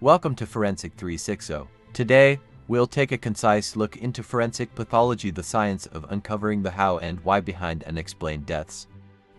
Welcome to Forensic 360. Today, we'll take a concise look into forensic pathology, the science of uncovering the how and why behind unexplained deaths.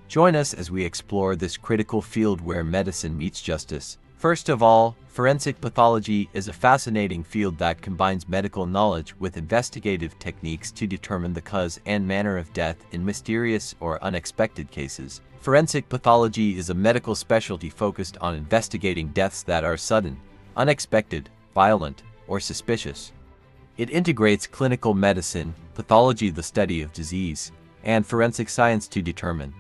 Join us as we explore this critical field where medicine meets justice. First of all, forensic pathology is a fascinating field that combines medical knowledge with investigative techniques to determine the cause and manner of death in mysterious or unexpected cases. Forensic pathology is a medical specialty focused on investigating deaths that are sudden, unexpected, violent, or suspicious. It integrates clinical medicine, pathology, the study of disease, and forensic science to determine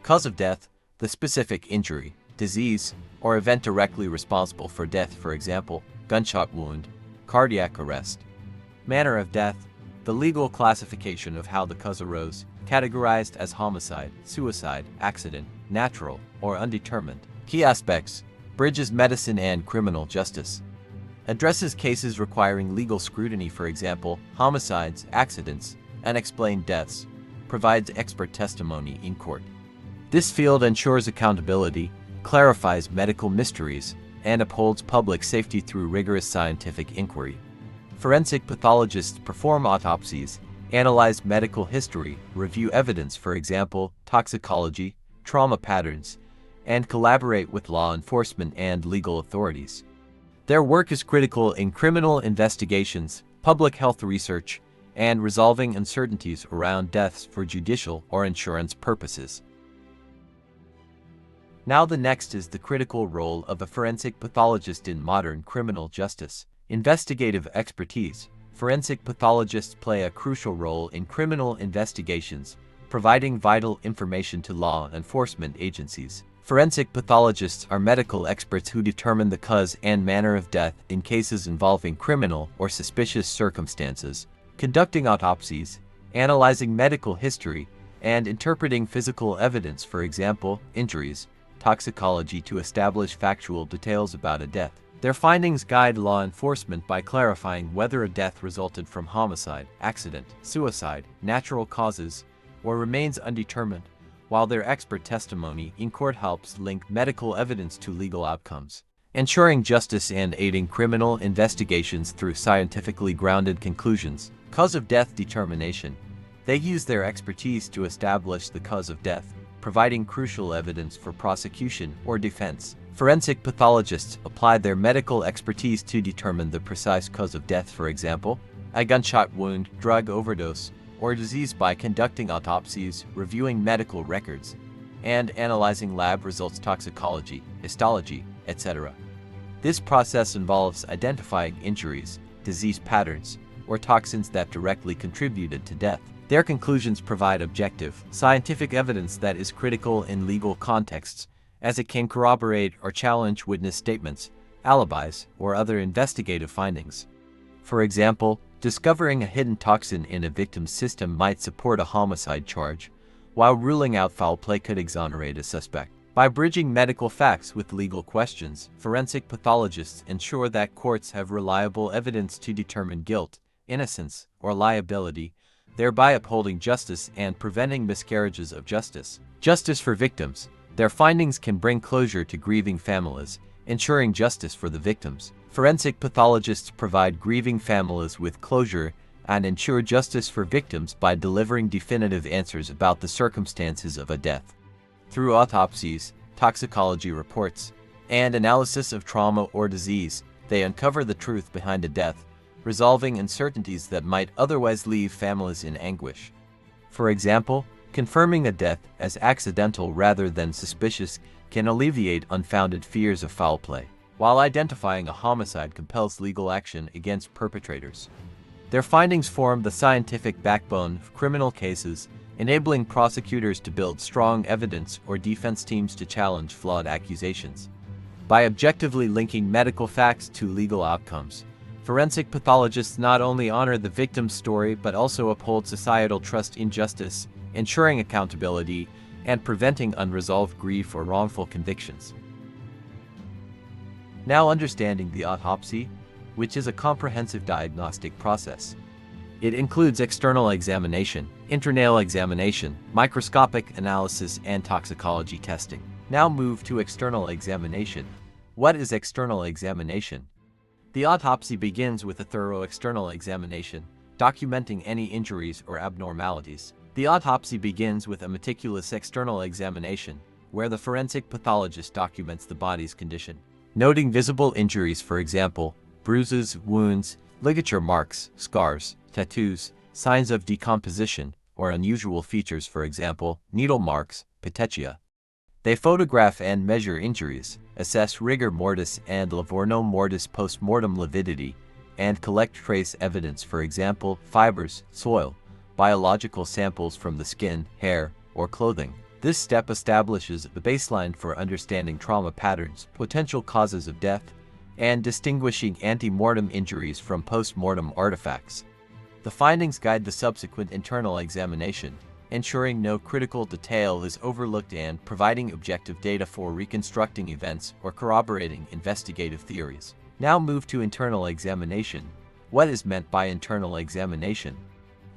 cause of death, the specific injury, disease, or event directly responsible for death, for example, gunshot wound, cardiac arrest. Manner of death, the legal classification of how the cause arose, categorized as homicide, suicide, accident, natural, or undetermined. Key aspects: bridges medicine and criminal justice. Addresses cases requiring legal scrutiny, for example, homicides, accidents, unexplained deaths. Provides expert testimony in court. This field ensures accountability, clarifies medical mysteries, and upholds public safety through rigorous scientific inquiry. Forensic pathologists perform autopsies, analyze medical history, review evidence, for example, toxicology, trauma patterns, and collaborate with law enforcement and legal authorities. Their work is critical in criminal investigations, public health research, and resolving uncertainties around deaths for judicial or insurance purposes. Now the next is the critical role of a forensic pathologist in modern criminal justice. Investigative expertise. Forensic pathologists play a crucial role in criminal investigations, providing vital information to law enforcement agencies. Forensic pathologists are medical experts who determine the cause and manner of death in cases involving criminal or suspicious circumstances, conducting autopsies, analyzing medical history, and interpreting physical evidence, for example, injuries, toxicology, to establish factual details about a death. Their findings guide law enforcement by clarifying whether a death resulted from homicide, accident, suicide, natural causes, or remains undetermined, while their expert testimony in court helps link medical evidence to legal outcomes, ensuring justice and aiding criminal investigations through scientifically grounded conclusions. Cause of death determination. They use their expertise to establish the cause of death, providing crucial evidence for prosecution or defense. Forensic pathologists apply their medical expertise to determine the precise cause of death, for example, a gunshot wound, drug overdose, or disease, by conducting autopsies, reviewing medical records, and analyzing lab results, toxicology, histology, etc. This process involves identifying injuries, disease patterns, or toxins that directly contributed to death. Their conclusions provide objective, scientific evidence that is critical in legal contexts, as it can corroborate or challenge witness statements, alibis, or other investigative findings. For example, discovering a hidden toxin in a victim's system might support a homicide charge, while ruling out foul play could exonerate a suspect. By bridging medical facts with legal questions, forensic pathologists ensure that courts have reliable evidence to determine guilt, innocence, or liability, thereby upholding justice and preventing miscarriages of justice. Justice for victims. Their findings can bring closure to grieving families, ensuring justice for the victims. Forensic pathologists provide grieving families with closure and ensure justice for victims by delivering definitive answers about the circumstances of a death. Through autopsies, toxicology reports, and analysis of trauma or disease, they uncover the truth behind a death, resolving uncertainties that might otherwise leave families in anguish. For example, confirming a death as accidental rather than suspicious can alleviate unfounded fears of foul play, while identifying a homicide compels legal action against perpetrators. Their findings form the scientific backbone of criminal cases, enabling prosecutors to build strong evidence or defense teams to challenge flawed accusations. By objectively linking medical facts to legal outcomes, forensic pathologists not only honor the victim's story but also uphold societal trust in justice, ensuring accountability and preventing unresolved grief or wrongful convictions. Now, understanding the autopsy, which is a comprehensive diagnostic process. It includes external examination, internal examination, microscopic analysis, and toxicology testing. Now move to external examination. What is external examination? The autopsy begins with a thorough external examination, documenting any injuries or abnormalities. The autopsy begins with a meticulous external examination, where the forensic pathologist documents the body's condition, noting visible injuries, for example, bruises, wounds, ligature marks, scars, tattoos, signs of decomposition, or unusual features, for example, needle marks, petechia. They photograph and measure injuries, assess rigor mortis and livorno mortis post-mortem lividity, and collect trace evidence, for example, fibers, soil, biological samples from the skin, hair, or clothing. This step establishes the baseline for understanding trauma patterns, potential causes of death, and distinguishing ante-mortem injuries from post-mortem artifacts. The findings guide the subsequent internal examination, ensuring no critical detail is overlooked and providing objective data for reconstructing events or corroborating investigative theories. Now move to internal examination. What is meant by internal examination?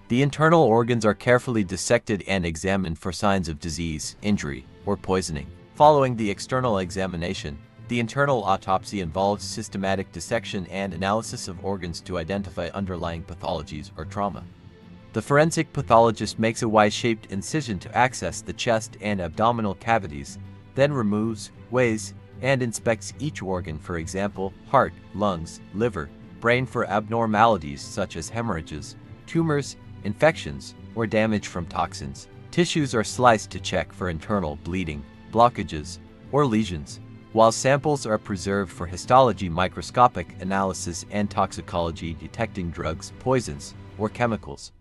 The internal organs are carefully dissected and examined for signs of disease, injury, or poisoning. Following the external examination, the internal autopsy involves systematic dissection and analysis of organs to identify underlying pathologies or trauma. The forensic pathologist makes a Y-shaped incision to access the chest and abdominal cavities, then removes, weighs, and inspects each organ, for example, heart, lungs, liver, brain, for abnormalities such as hemorrhages, tumors, infections, or damage from toxins. Tissues are sliced to check for internal bleeding, blockages, or lesions, while samples are preserved for histology, microscopic analysis, and toxicology, detecting drugs, poisons, or chemicals.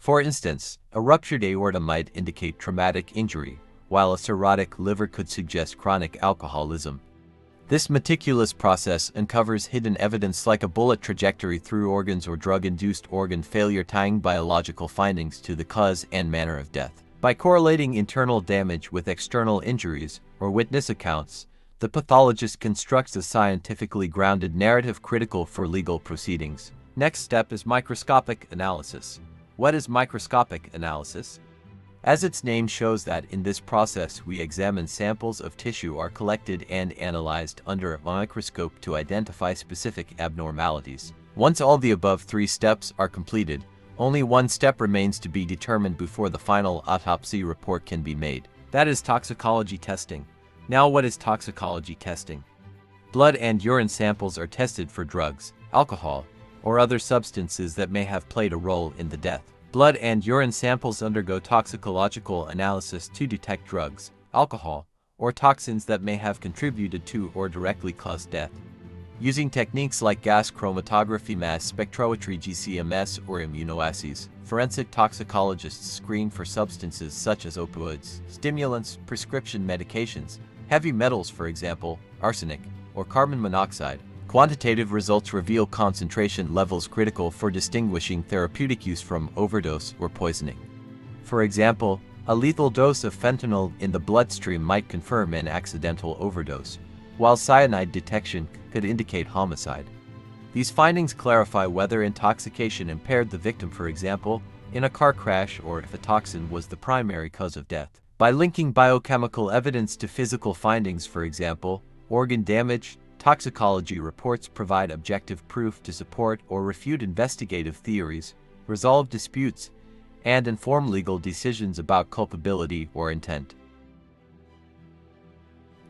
For instance, a ruptured aorta might indicate traumatic injury, while a cirrhotic liver could suggest chronic alcoholism. This meticulous process uncovers hidden evidence like a bullet trajectory through organs or drug-induced organ failure, tying biological findings to the cause and manner of death. By correlating internal damage with external injuries or witness accounts, the pathologist constructs a scientifically grounded narrative critical for legal proceedings. Next step is microscopic analysis. What is microscopic analysis? As its name shows, that in this process we examine samples of tissue are collected and analyzed under a microscope to identify specific abnormalities. Once all the above three steps are completed, only one step remains to be determined before the final autopsy report can be made. That is toxicology testing. Now, what is toxicology testing? Blood and urine samples are tested for drugs, alcohol, or other substances that may have played a role in the death. Blood and urine samples undergo toxicological analysis to detect drugs, alcohol, or toxins that may have contributed to or directly caused death. Using techniques like gas chromatography, mass spectrometry, GCMS, or immunoassays, forensic toxicologists screen for substances such as opioids, stimulants, prescription medications, heavy metals, for example, arsenic, or carbon monoxide. Quantitative results reveal concentration levels critical for distinguishing therapeutic use from overdose or poisoning. For example, a lethal dose of fentanyl in the bloodstream might confirm an accidental overdose, while cyanide detection could indicate homicide. These findings clarify whether intoxication impaired the victim, for example, in a car crash, or if a toxin was the primary cause of death. By linking biochemical evidence to physical findings, for example, organ damage, toxicology reports provide objective proof to support or refute investigative theories, resolve disputes, and inform legal decisions about culpability or intent.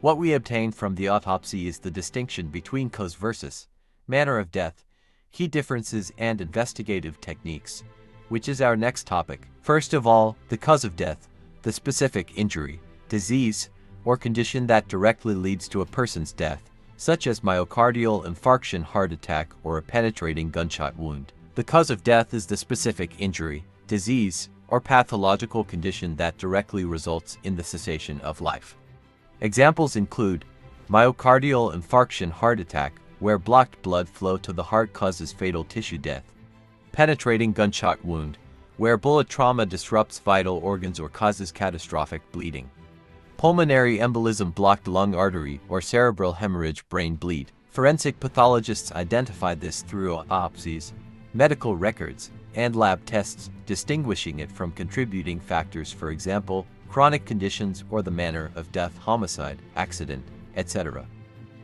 What we obtain from the autopsy is the distinction between cause versus manner of death, key differences, and investigative techniques, which is our next topic. First of all, the cause of death, the specific injury, disease, or condition that directly leads to a person's death, such as myocardial infarction, heart attack, or a penetrating gunshot wound. The cause of death is the specific injury, disease, or pathological condition that directly results in the cessation of life. Examples include myocardial infarction, heart attack, where blocked blood flow to the heart causes fatal tissue death; penetrating gunshot wound, where bullet trauma disrupts vital organs or causes catastrophic bleeding; pulmonary embolism, blocked lung artery, or cerebral hemorrhage, brain bleed. Forensic pathologists identify this through autopsies, medical records, and lab tests, distinguishing it from contributing factors, for example, chronic conditions or the manner of death, homicide, accident, etc.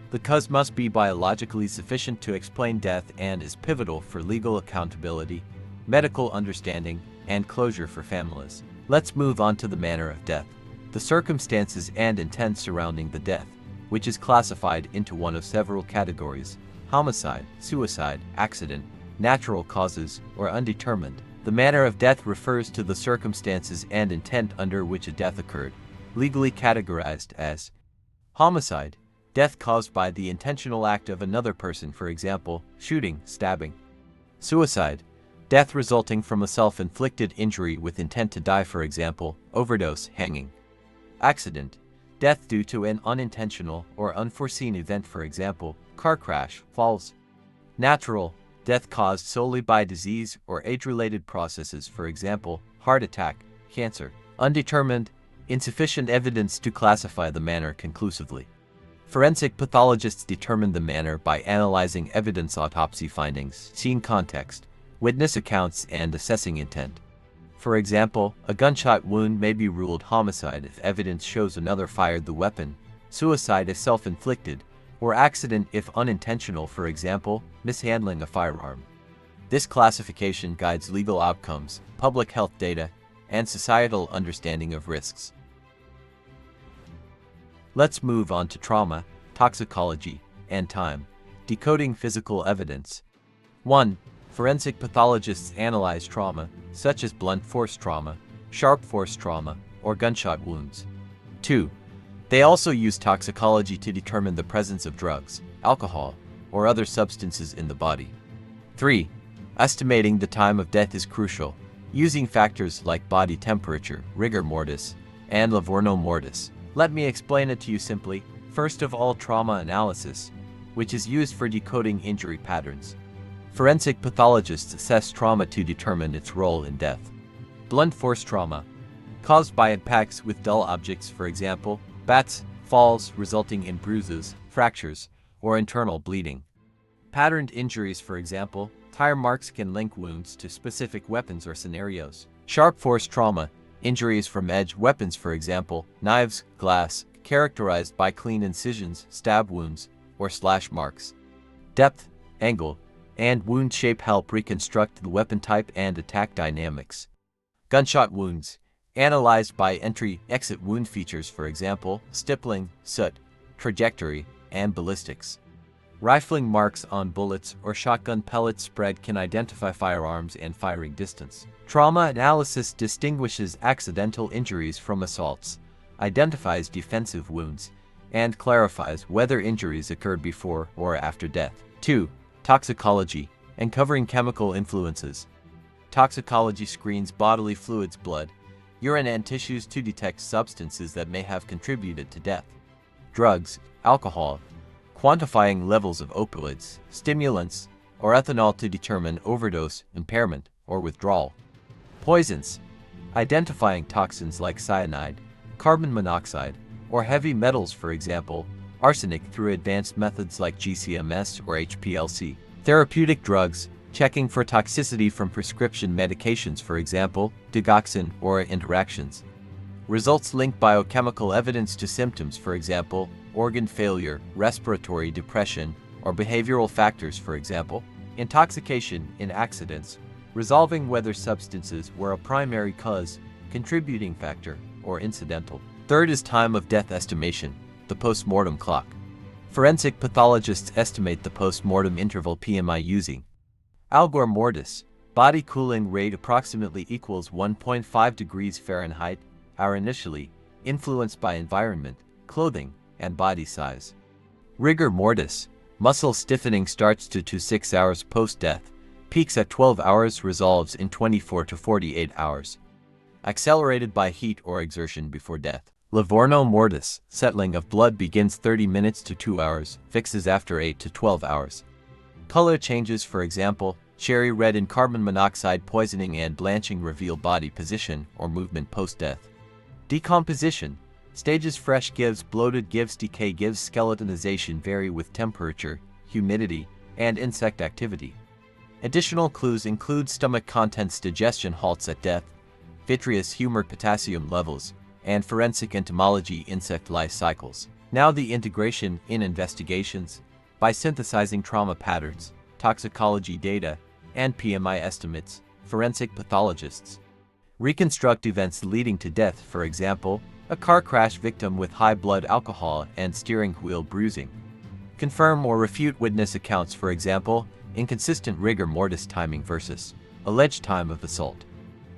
The cause must be biologically sufficient to explain death and is pivotal for legal accountability, medical understanding, and closure for families. Let's move on to the manner of death. The circumstances and intent surrounding the death, which is classified into one of several categories: homicide, suicide, accident, natural causes, or undetermined. The manner of death refers to the circumstances and intent under which a death occurred, legally categorized as homicide, death caused by the intentional act of another person, for example, shooting, stabbing. Suicide, death resulting from a self-inflicted injury with intent to die, for example, overdose, hanging. Accident, death due to an unintentional or unforeseen event, for example, car crash, falls. Natural, death caused solely by disease or age-related processes, for example, heart attack, cancer. Undetermined, insufficient evidence to classify the manner conclusively. Forensic pathologists determine the manner by analyzing evidence, autopsy findings, scene context, witness accounts, and assessing intent. For example, a gunshot wound may be ruled homicide if evidence shows another fired the weapon, suicide if self-inflicted, or accident if unintentional, for example, mishandling a firearm. This classification guides legal outcomes, public health data, and societal understanding of risks. Let's move on to trauma, toxicology, and time. Decoding physical evidence. 1. Forensic pathologists analyze trauma, such as blunt force trauma, sharp force trauma, or gunshot wounds. 2. They also use toxicology to determine the presence of drugs, alcohol, or other substances in the body. 3. Estimating the time of death is crucial, using factors like body temperature, rigor mortis, and Livorno mortis. Let me explain it to you simply. First of all, trauma analysis, which is used for decoding injury patterns. Forensic pathologists assess trauma to determine its role in death. Blunt force trauma, caused by impacts with dull objects, for example, bats, falls resulting in bruises, fractures, or internal bleeding. Patterned injuries, for example, tire marks can link wounds to specific weapons or scenarios. Sharp force trauma, injuries from edged weapons, for example, knives, glass, characterized by clean incisions, stab wounds, or slash marks. Depth, angle, and wound shape help reconstruct the weapon type and attack dynamics. Gunshot wounds, analyzed by entry-exit wound features, for example, stippling, soot, trajectory, and ballistics. Rifling marks on bullets or shotgun pellet spread can identify firearms and firing distance. Trauma analysis distinguishes accidental injuries from assaults, identifies defensive wounds, and clarifies whether injuries occurred before or after death. 2. Toxicology, uncovering chemical influences. Toxicology screens bodily fluids, blood, urine, and tissues to detect substances that may have contributed to death. Drugs, alcohol, quantifying levels of opioids, stimulants, or ethanol to determine overdose, impairment, or withdrawal. Poisons, identifying toxins like cyanide, carbon monoxide, or heavy metals, for example, arsenic, through advanced methods like GCMS or HPLC. Therapeutic drugs, checking for toxicity from prescription medications, for example, digoxin or interactions. Results link biochemical evidence to symptoms, for example, organ failure, respiratory depression, or behavioral factors, for example. Intoxication in accidents, resolving whether substances were a primary cause, contributing factor, or incidental. Third is time of death estimation, the post-mortem clock. Forensic pathologists estimate the post-mortem interval PMI using Algor mortis, body cooling rate approximately equals 1.5 degrees Fahrenheit, hour initially, influenced by environment, clothing, and body size. Rigor mortis, muscle stiffening starts to 6 hours post-death, peaks at 12 hours, resolves in 24 to 48 hours. Accelerated by heat or exertion before death. Livorno mortis, settling of blood begins 30 minutes to 2 hours, fixes after 8 to 12 hours. Color changes, for example, cherry red in carbon monoxide poisoning and blanching, reveal body position or movement post-death. Decomposition, stages fresh gives bloated gives decay gives skeletonization vary with temperature, humidity, and insect activity. Additional clues include stomach contents, digestion halts at death, vitreous humor, potassium levels, and forensic entomology, insect life cycles. Now the integration in investigations by synthesizing trauma patterns, toxicology data, and PMI estimates, forensic pathologists reconstruct events leading to death, for example, a car crash victim with high blood alcohol and steering wheel bruising. Confirm or refute witness accounts, for example, inconsistent rigor mortis timing versus alleged time of assault.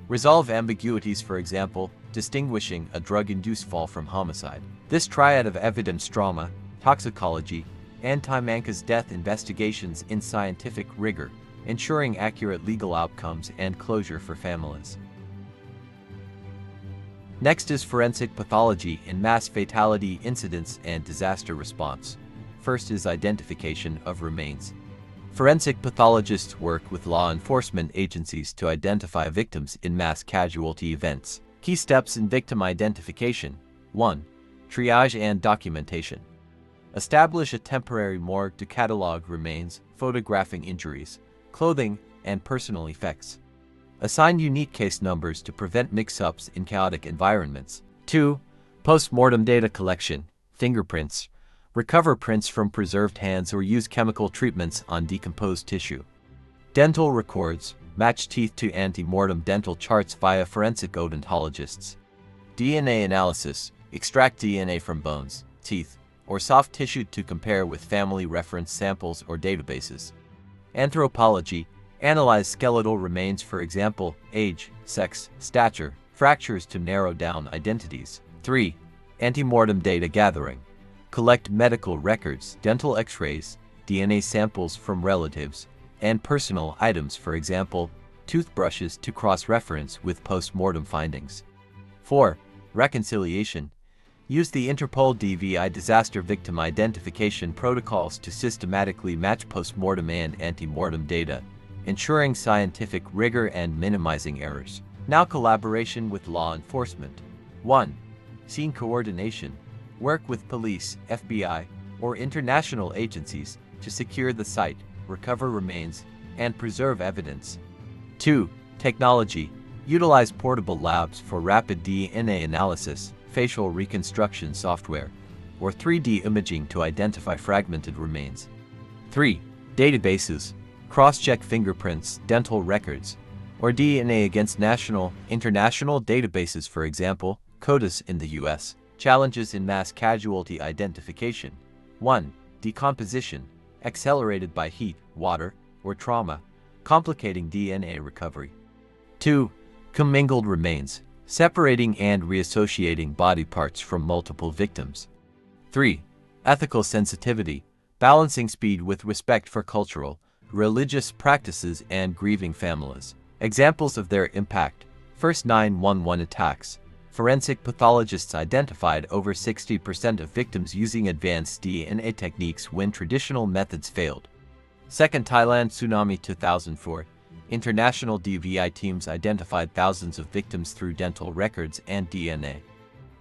Resolve ambiguities, for example, distinguishing a drug-induced fall from homicide. This triad of evidence, trauma, toxicology, and time anchors death investigations in scientific rigor, ensuring accurate legal outcomes and closure for families. Next is forensic pathology in mass fatality incidents and disaster response. First is identification of remains. Forensic pathologists work with law enforcement agencies to identify victims in mass casualty events. Key steps in victim identification. 1. Triage and documentation. Establish a temporary morgue to catalog remains, photographing injuries, clothing, and personal effects. Assign unique case numbers to prevent mix-ups in chaotic environments. 2. Post-mortem data collection. Fingerprints. Recover prints from preserved hands or use chemical treatments on decomposed tissue. Dental records. Match teeth to ante-mortem dental charts via forensic odontologists. DNA analysis. Extract DNA from bones, teeth, or soft tissue to compare with family reference samples or databases. Anthropology. Analyze skeletal remains, for example, age, sex, stature, fractures to narrow down identities. 3. Ante-mortem data gathering. Collect medical records, dental x-rays, DNA samples from relatives, and personal items, for example, toothbrushes, to cross-reference with post-mortem findings. 4. Reconciliation. Use the Interpol DVI disaster victim identification protocols to systematically match post-mortem and ante-mortem data, ensuring scientific rigor and minimizing errors. Now collaboration with law enforcement. 1. Scene coordination. Work with police, FBI, or international agencies to secure the site, recover remains, and preserve evidence. 2. Technology. Utilize portable labs for rapid DNA analysis, facial reconstruction software, or 3D imaging to identify fragmented remains. 3. Databases. Cross-check fingerprints, dental records, or DNA against national, international databases, for example, CODIS in the US. Challenges in mass casualty identification. 1. Decomposition, accelerated by heat, water, or trauma, complicating DNA recovery. 2. Commingled remains, separating and reassociating body parts from multiple victims. 3. Ethical sensitivity, balancing speed with respect for cultural, religious practices and grieving families. Examples of their impact. First 911 attacks. Forensic pathologists identified over 60% of victims using advanced DNA techniques when traditional methods failed. Second Thailand tsunami 2004. International DVI teams identified thousands of victims through dental records and DNA.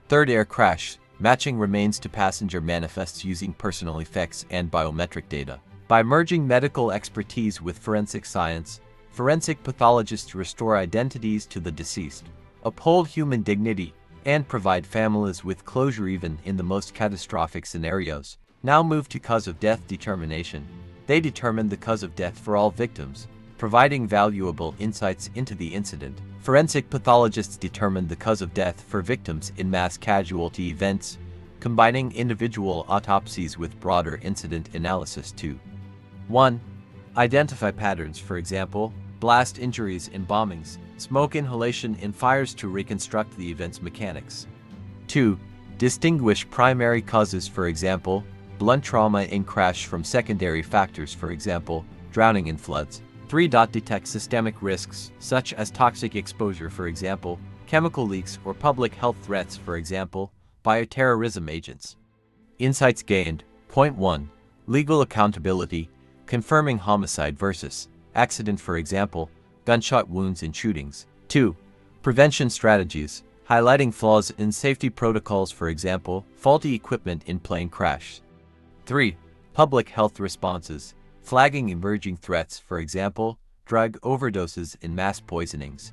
Third air crash. Matching remains to passenger manifests using personal effects and biometric data. By merging medical expertise with forensic science, forensic pathologists restore identities to the deceased, uphold human dignity, and provide families with closure even in the most catastrophic scenarios. Now move to cause of death determination. They determine the cause of death for all victims, providing valuable insights into the incident. Forensic pathologists determine the cause of death for victims in mass casualty events, combining individual autopsies with broader incident analysis too. 1. Identify patterns, for example, blast injuries in bombings, smoke inhalation in fires to reconstruct the event's mechanics. 2. Distinguish primary causes, for example, blunt trauma in crash from secondary factors, for example, drowning in floods. 3. Detect systemic risks, such as toxic exposure, for example, chemical leaks, or public health threats, for example, bioterrorism agents. Insights gained. Point 1. Legal accountability, confirming homicide versus accident, for example, gunshot wounds in shootings. 2. Prevention strategies, highlighting flaws in safety protocols, for example, faulty equipment in plane crash. 3. Public health responses, flagging emerging threats, for example, drug overdoses in mass poisonings.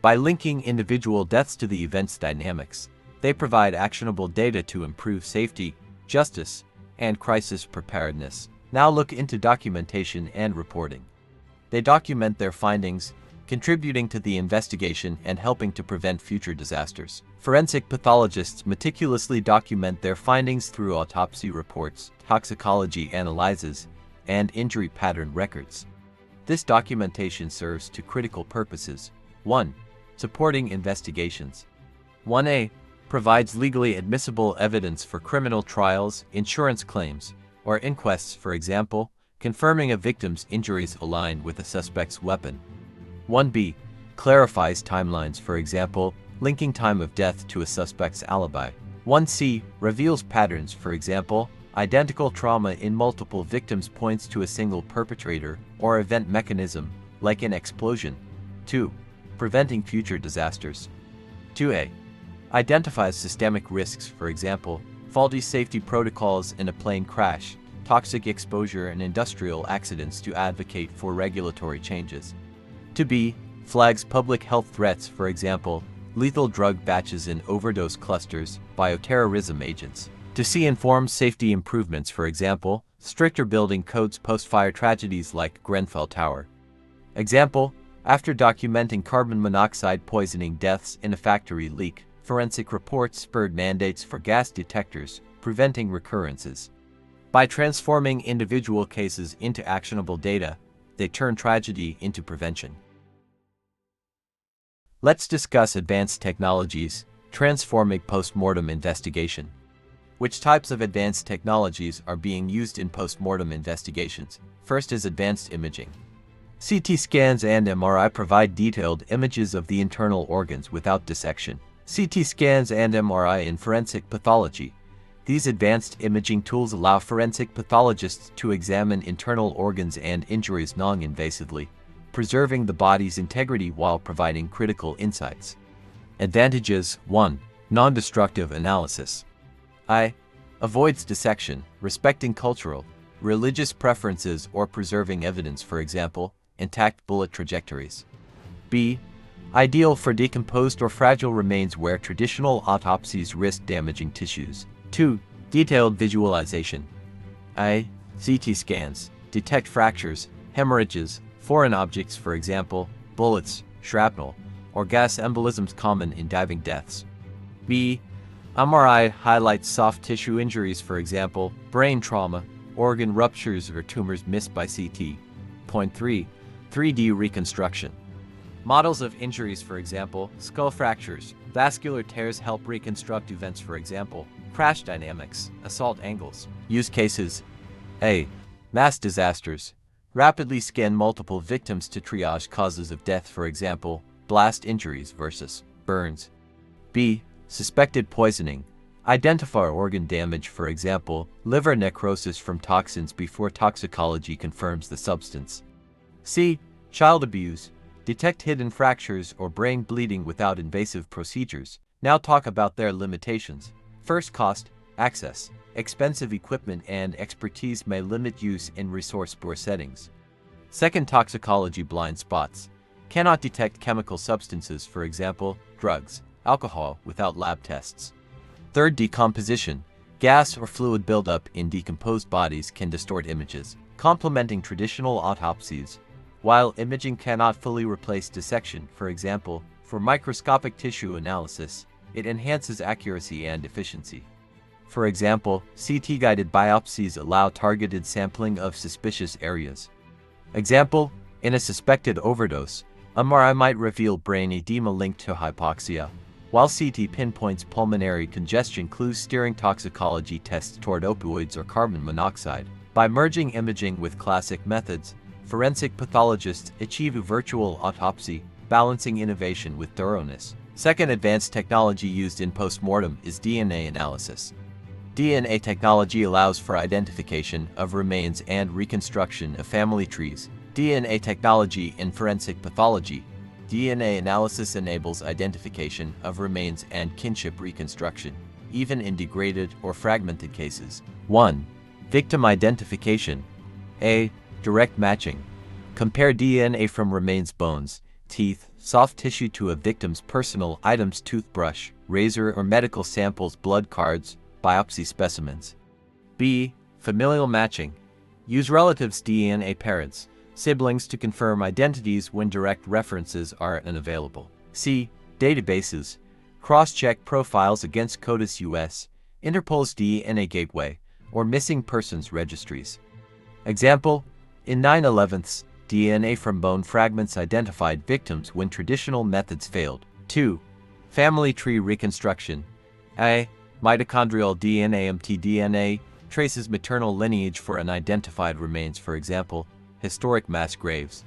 By linking individual deaths to the event's dynamics, they provide actionable data to improve safety, justice, and crisis preparedness. Now look into documentation and reporting. They document their findings, contributing to the investigation and helping to prevent future disasters. Forensic pathologists meticulously document their findings through autopsy reports, toxicology analyses, and injury pattern records. This documentation serves two critical purposes. 1. Supporting investigations. 1a. Provides legally admissible evidence for criminal trials, insurance claims, or inquests, for example, confirming a victim's injuries aligned with a suspect's weapon. 1b. Clarifies timelines, for example, linking time of death to a suspect's alibi. 1c. Reveals patterns, for example, identical trauma in multiple victims points to a single perpetrator or event mechanism, like an explosion. 2. Preventing future disasters. 2a. Identifies systemic risks, for example, faulty safety protocols in a plane crash, toxic exposure and industrial accidents to advocate for regulatory changes. 2b. Flags public health threats, for example, lethal drug batches in overdose clusters, bioterrorism agents. To see informs safety improvements, for example, stricter building codes post-fire tragedies like Grenfell Tower. Example, after documenting carbon monoxide poisoning deaths in a factory leak, forensic reports spurred mandates for gas detectors, preventing recurrences. By transforming individual cases into actionable data, they turn tragedy into prevention. Let's discuss advanced technologies transforming post-mortem investigation. Which types of advanced technologies are being used in post-mortem investigations? First is advanced imaging. CT scans and MRI provide detailed images of the internal organs without dissection. CT scans and MRI in forensic pathology. These advanced imaging tools allow forensic pathologists to examine internal organs and injuries non-invasively, preserving the body's integrity while providing critical insights. Advantages. 1. Non-destructive analysis. Avoids dissection, respecting cultural, religious preferences or preserving evidence, for example, intact bullet trajectories. B. Ideal for decomposed or fragile remains where traditional autopsies risk damaging tissues. 2. Detailed visualization. CT scans detect fractures, hemorrhages, foreign objects, for example, bullets, shrapnel, or gas embolisms common in diving deaths. B. MRI highlights soft tissue injuries, for example, brain trauma, organ ruptures, or tumors missed by CT. Point 3. 3D reconstruction. Models of injuries, for example, skull fractures, vascular tears help reconstruct events, for example, crash dynamics, assault angles. Use cases. A. Mass disasters. Rapidly scan multiple victims to triage causes of death, for example, blast injuries versus burns. B. Suspected poisoning. Identify organ damage, for example, liver necrosis from toxins before toxicology confirms the substance. C. Child abuse. Detect hidden fractures or brain bleeding without invasive procedures. Now talk about their limitations. First, cost, access. Expensive equipment and expertise may limit use in resource-poor settings. Second, toxicology blind spots. Cannot detect chemical substances, for example, drugs, alcohol, without lab tests. Third, decomposition. Gas or fluid buildup in decomposed bodies can distort images, complementing traditional autopsies. While imaging cannot fully replace dissection, for example, for microscopic tissue analysis, it enhances accuracy and efficiency. For example, CT-guided biopsies allow targeted sampling of suspicious areas. Example, in a suspected overdose, MRI might reveal brain edema linked to hypoxia, while CT pinpoints pulmonary congestion clues, steering toxicology tests toward opioids or carbon monoxide. By merging imaging with classic methods, forensic pathologists achieve a virtual autopsy, balancing innovation with thoroughness. Second advanced technology used in postmortem is DNA analysis. DNA technology allows for identification of remains and reconstruction of family trees. DNA technology in forensic pathology. DNA analysis enables identification of remains and kinship reconstruction, even in degraded or fragmented cases. 1. Victim identification. A. Direct matching. Compare DNA from remains, bones, teeth, soft tissue to a victim's personal items, toothbrush, razor, or medical samples, blood cards, biopsy specimens. B. Familial matching. Use relatives' DNA, parents, siblings to confirm identities when direct references are unavailable. C. Databases. Cross-check profiles against CODIS US, Interpol's DNA Gateway, or missing persons registries. Example, in 9/11's, DNA from bone fragments identified victims when traditional methods failed. 2. Family tree reconstruction. A. Mitochondrial DNA mtDNA traces maternal lineage for unidentified remains, for example, historic mass graves.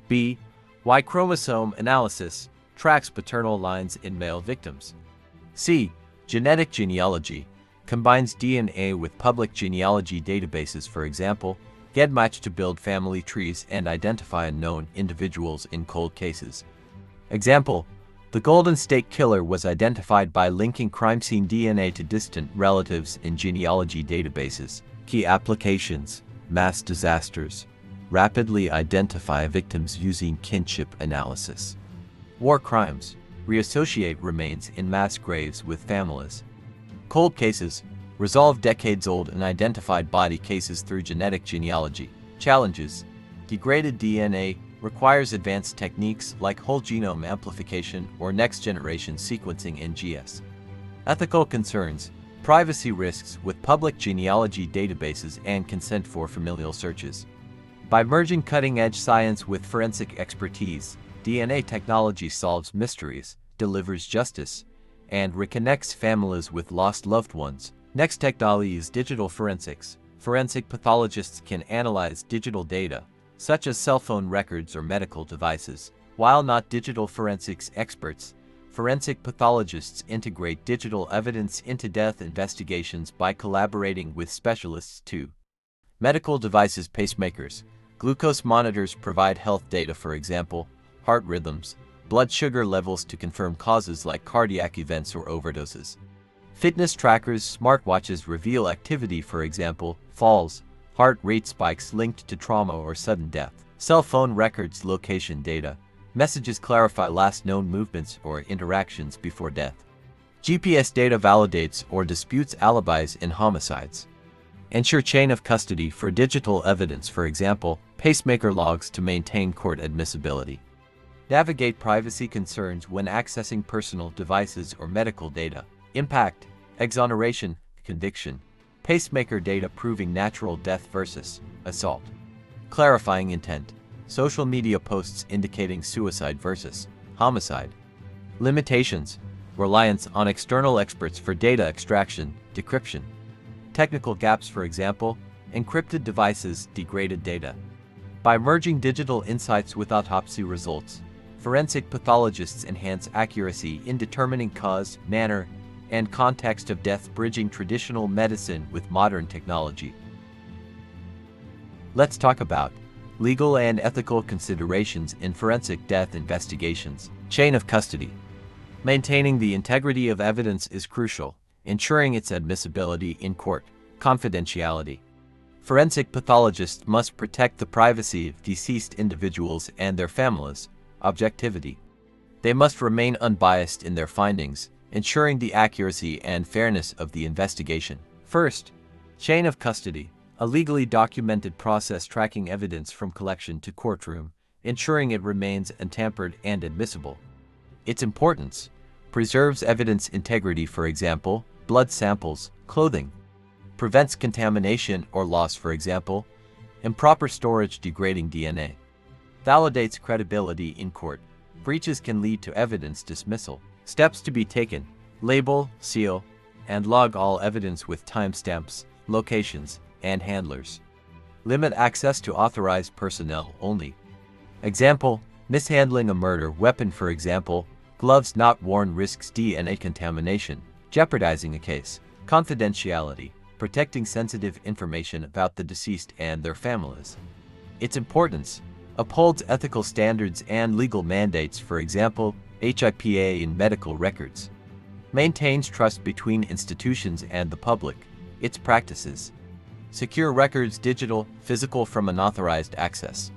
B. Y chromosome analysis tracks paternal lines in male victims. C. Genetic genealogy combines DNA with public genealogy databases, for example, GEDmatch to build family trees and identify unknown individuals in cold cases. Example, the Golden State Killer was identified by linking crime scene DNA to distant relatives in genealogy databases. Key applications: mass disasters. Rapidly identify victims using kinship analysis. War crimes. Reassociate remains in mass graves with families. Cold cases. Resolve decades-old unidentified body cases through genetic genealogy. Challenges. Degraded DNA requires advanced techniques like whole genome amplification or next-generation sequencing (NGS). Ethical concerns. Privacy risks with public genealogy databases and consent for familial searches. By merging cutting-edge science with forensic expertise, DNA technology solves mysteries, delivers justice, and reconnects families with lost loved ones. Next technology is digital forensics. Forensic pathologists can analyze digital data, such as cell phone records or medical devices. While not digital forensics experts, forensic pathologists integrate digital evidence into death investigations by collaborating with specialists too. Medical devices. Pacemakers. Glucose monitors provide health data, for example, heart rhythms, blood sugar levels to confirm causes like cardiac events or overdoses. Fitness trackers. Smartwatches reveal activity, for example, falls, heart rate spikes linked to trauma or sudden death. Cell phone records. Location data. Messages clarify last known movements or interactions before death. GPS data validates or disputes alibis in homicides. Ensure chain of custody for digital evidence, for example, pacemaker logs to maintain court admissibility. Navigate privacy concerns when accessing personal devices or medical data. Impact, exoneration, conviction. Pacemaker data proving natural death versus assault. Clarifying intent. Social media posts indicating suicide versus homicide. Limitations. Reliance on external experts for data extraction, decryption. Technical gaps, for example, encrypted devices, degraded data. By merging digital insights with autopsy results, forensic pathologists enhance accuracy in determining cause, manner, and context of death, bridging traditional medicine with modern technology. Let's talk about legal and ethical considerations in forensic death investigations. Chain of custody. Maintaining the integrity of evidence is crucial, ensuring its admissibility in court. Confidentiality. Forensic pathologists must protect the privacy of deceased individuals and their families. Objectivity. They must remain unbiased in their findings, ensuring the accuracy and fairness of the investigation. First, chain of custody. A legally documented process tracking evidence from collection to courtroom, ensuring it remains untampered and admissible. Its importance: preserves evidence integrity, for example, blood samples, clothing. Prevents contamination or loss, for example, improper storage degrading DNA. Validates credibility in court. Breaches can lead to evidence dismissal. Steps to be taken: label, seal, and log all evidence with timestamps, locations, and handlers. Limit access to authorized personnel only. Example, mishandling a murder weapon, for example, gloves not worn risks DNA contamination, jeopardizing a case. Confidentiality, protecting sensitive information about the deceased and their families. Its importance: upholds ethical standards and legal mandates, for example, HIPAA in medical records. Maintains trust between institutions and the public. Its practices: secure records, digital, physical, from unauthorized access.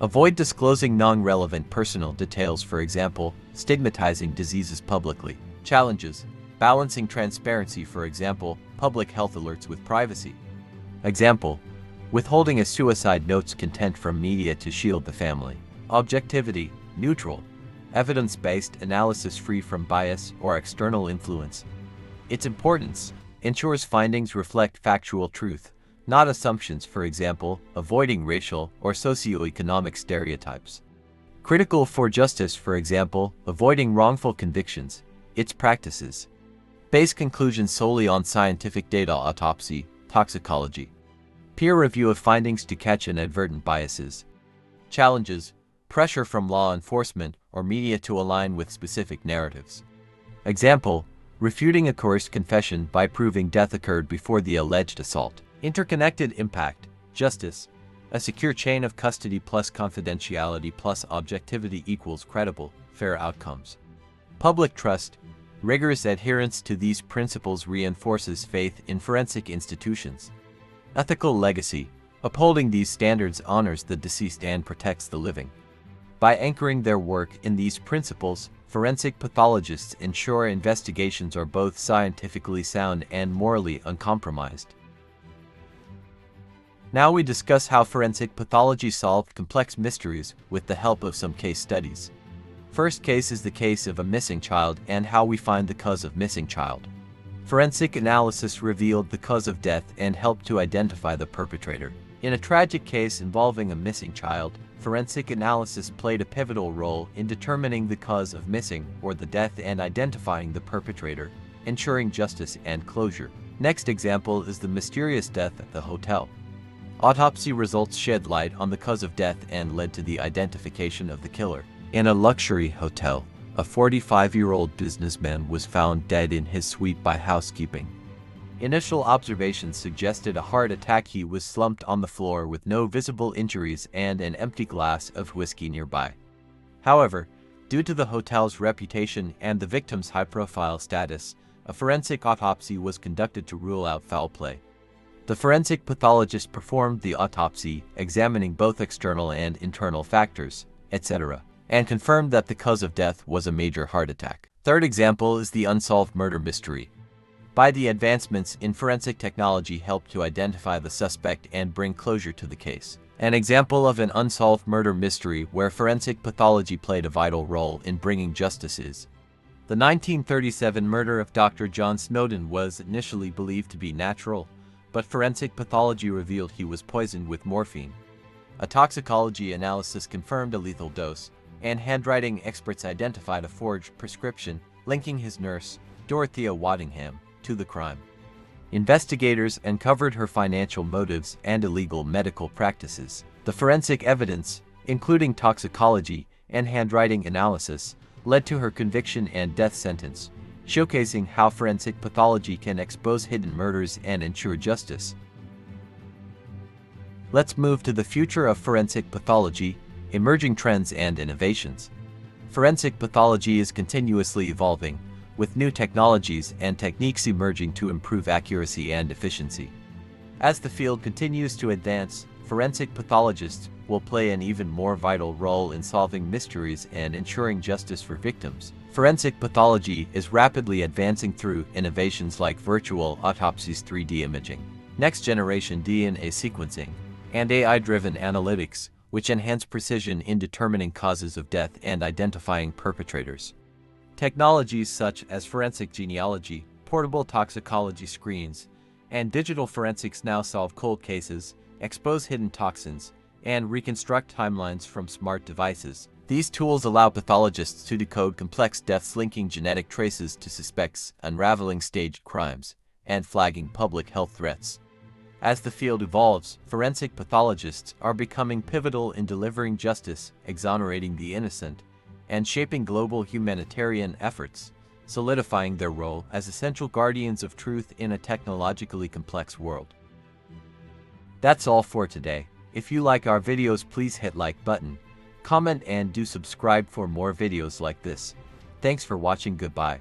Avoid disclosing non-relevant personal details, for example, stigmatizing diseases publicly. Challenges: balancing transparency, for example, public health alerts with privacy. Example: withholding a suicide note's content from media to shield the family. Objectivity: neutral, evidence-based analysis free from bias or external influence. Its importance: ensures findings reflect factual truth, not assumptions, for example, avoiding racial or socioeconomic stereotypes. Critical for justice, for example, avoiding wrongful convictions. Its practices: base conclusions solely on scientific data. Autopsy, toxicology. Peer review of findings to catch inadvertent biases. Challenges: pressure from law enforcement or media to align with specific narratives. Example: refuting a coerced confession by proving death occurred before the alleged assault. Interconnected impact: justice. A secure chain of custody plus confidentiality plus objectivity equals credible, fair outcomes. Public trust. Rigorous adherence to these principles reinforces faith in forensic institutions. Ethical legacy. Upholding these standards honors the deceased and protects the living. By anchoring their work in these principles, forensic pathologists ensure investigations are both scientifically sound and morally uncompromised. Now we discuss how forensic pathology solved complex mysteries with the help of some case studies. First case is the case of a missing child and how we find the cause of missing child. Forensic analysis revealed the cause of death and helped to identify the perpetrator. In a tragic case involving a missing child, forensic analysis played a pivotal role in determining the cause of missing or the death and identifying the perpetrator, ensuring justice and closure. Next example is the mysterious death at the hotel. Autopsy results shed light on the cause of death and led to the identification of the killer. In a luxury hotel, a 45-year-old businessman was found dead in his suite by housekeeping. Initial observations suggested a heart attack. He was slumped on the floor with no visible injuries and an empty glass of whiskey nearby. However, due to the hotel's reputation and the victim's high-profile status, a forensic autopsy was conducted to rule out foul play. The forensic pathologist performed the autopsy, examining both external and internal factors, etc., and confirmed that the cause of death was a major heart attack. Third example is the unsolved murder mystery. By the advancements in forensic technology helped to identify the suspect and bring closure to the case. An example of an unsolved murder mystery where forensic pathology played a vital role in bringing justice is the 1937 murder of Dr. John Snowden. Was initially believed to be natural, but forensic pathology revealed he was poisoned with morphine. A toxicology analysis confirmed a lethal dose, and handwriting experts identified a forged prescription linking his nurse, Dorothea Waddingham, to the crime. Investigators uncovered her financial motives and illegal medical practices. The forensic evidence, including toxicology and handwriting analysis, led to her conviction and death sentence, showcasing how forensic pathology can expose hidden murders and ensure justice. Let's move to the future of forensic pathology, emerging trends and innovations. Forensic pathology is continuously evolving, with new technologies and techniques emerging to improve accuracy and efficiency. As the field continues to advance, forensic pathologists will play an even more vital role in solving mysteries and ensuring justice for victims. Forensic pathology is rapidly advancing through innovations like virtual autopsies, 3D imaging, next-generation DNA sequencing, and AI-driven analytics, which enhance precision in determining causes of death and identifying perpetrators. Technologies such as forensic genealogy, portable toxicology screens, and digital forensics now solve cold cases, expose hidden toxins, and reconstruct timelines from smart devices. These tools allow pathologists to decode complex deaths, linking genetic traces to suspects, unraveling staged crimes, and flagging public health threats. As the field evolves, forensic pathologists are becoming pivotal in delivering justice, exonerating the innocent, and shaping global humanitarian efforts, solidifying their role as essential guardians of truth in a technologically complex world. That's all for today. If you like our videos, please hit like button, comment, and do subscribe for more videos like this. Thanks for watching. Goodbye.